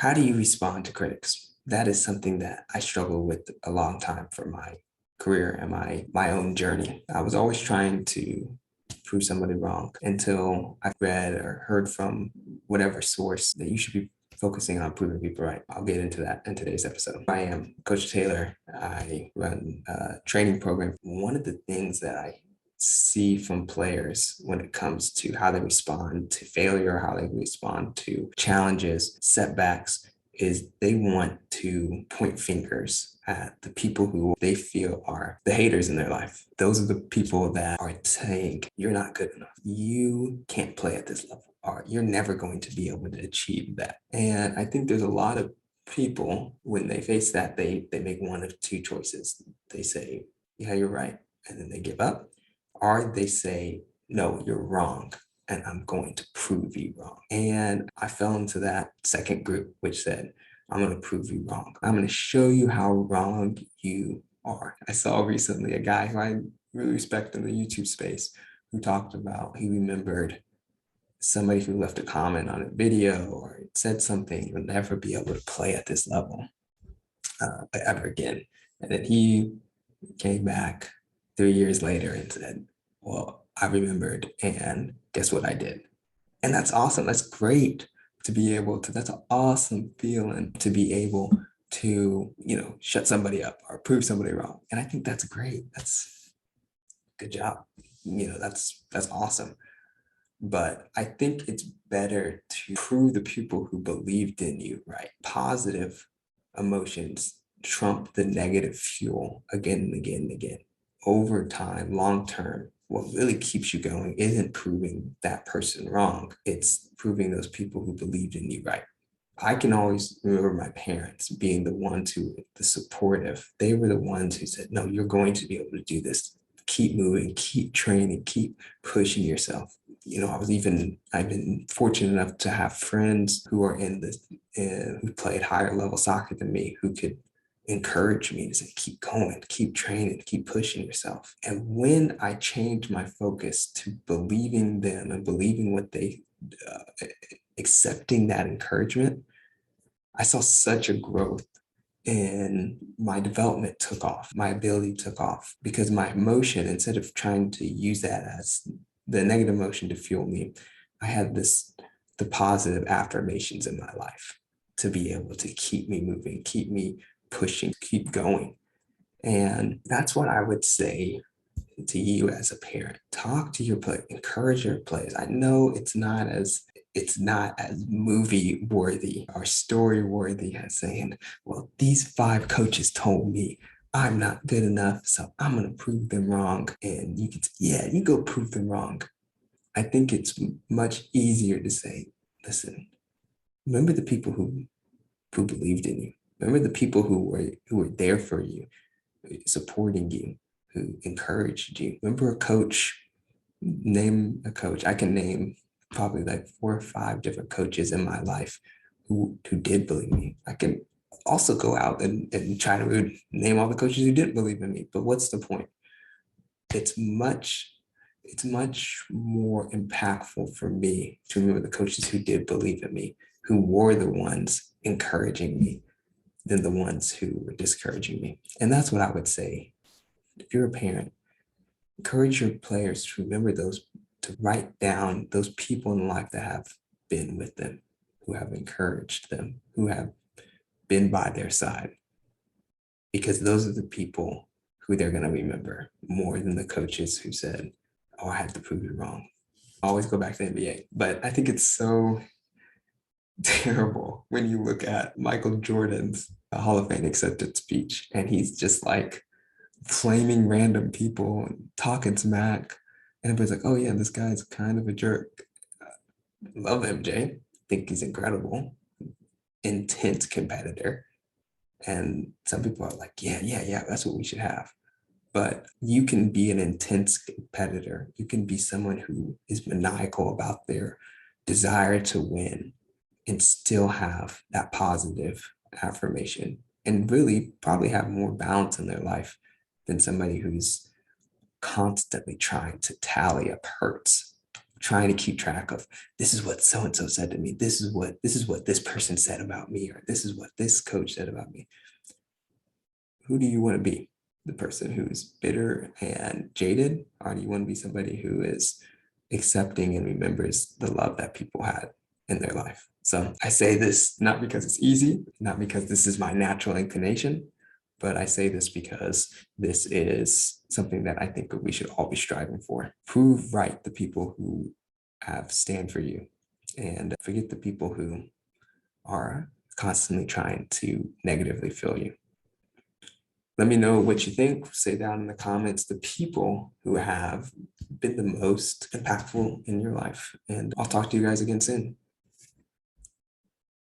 How do you respond to critics? That is something that I struggled with a long time for my career and my own journey. I was always trying to prove somebody wrong until I read or heard from whatever source that you should be focusing on proving people right. I'll get into that in today's episode. I am Coach Taylor. I run a training program. One of the things that I see from players when it comes to how they respond to failure, how they respond to challenges, setbacks, is they want to point fingers at the people who they feel are the haters in their life. Those are the people that are saying, you're not good enough. You can't play at this level, or you're never going to be able to achieve that. And I think there's a lot of people, when they face that, they make one of two choices. They say, yeah, you're right. And then they give up, or they say, no, you're wrong, and I'm going to prove you wrong. And I fell into that second group, which said, I'm going to prove you wrong. I'm going to show you how wrong you are. I saw recently a guy who I really respect in the YouTube space who talked about he remembered somebody who left a comment on a video or said something, you'll never be able to play at this level ever again. And then he came back 3 years later and said, well, I remembered, and guess what I did? And that's awesome. That's great to be able to, that's an awesome feeling to be able to, shut somebody up or prove somebody wrong. And I think that's great. That's good job. That's awesome. But I think it's better to prove the people who believed in you right. Positive emotions trump the negative fuel again and again and again. Over time, long term, what really keeps you going isn't proving that person wrong. It's proving those people who believed in you right. I can always remember my parents being the ones who were the supportive. They were the ones who said, no, you're going to be able to do this. Keep moving, keep training, keep pushing yourself. I've been fortunate enough to have friends who are in this, who played higher level soccer than me, who could encourage me to say, keep going, keep training, keep pushing yourself. And when I changed my focus to believing them and believing what they, accepting that encouragement, I saw such a growth, and my development took off. My ability took off because my emotion, instead of trying to use that as the negative emotion to fuel me, I had the positive affirmations in my life to be able to keep me moving, keep me pushing, keep going. And that's what I would say to you as a parent. Talk to your players, encourage your players. I know it's not as movie worthy or story worthy as saying, well, these 5 coaches told me I'm not good enough, so I'm going to prove them wrong. And you can, yeah, you go prove them wrong. I think it's much easier to say, listen, remember the people who believed in you. Remember the people who were there for you, supporting you, who encouraged you. Remember a coach, name a coach. I can name probably like 4 or 5 different coaches in my life who did believe me. I can also go out and try to name all the coaches who didn't believe in me. But what's the point? It's much it's much more impactful for me to remember the coaches who did believe in me, who were the ones encouraging me, than the ones who were discouraging me. And that's what I would say. If you're a parent, encourage your players to remember those, to write down those people in life that have been with them, who have encouraged them, who have been by their side, because those are the people who they're going to remember more than the coaches who said, oh, I had to prove you wrong. Always go back to the NBA. But I think it's so terrible when you look at Michael Jordan's Hall of Fame acceptance speech, and he's just like flaming random people and talking smack. And everybody's like, oh yeah, this guy's kind of a jerk. Love MJ. Think he's incredible. Intense competitor. And some people are like, yeah, that's what we should have. But you can be an intense competitor. You can be someone who is maniacal about their desire to win and still have that positive affirmation and really probably have more balance in their life than somebody who's constantly trying to tally up hurts. trying to keep track of, this is what so and so said to me. This is what this person said about me, or this is what this coach said about me. Who do you want to be? The person who's bitter and jaded, or do you want to be somebody who is accepting and remembers the love that people had in their life? So I say this not because it's easy, not because this is my natural inclination, but I say this because this is something that I think we should all be striving for. Prove right the people who have stand for you, and forget the people who are constantly trying to negatively fill you. Let me know what you think. Say down in the comments the people who have been the most impactful in your life. And I'll talk to you guys again soon.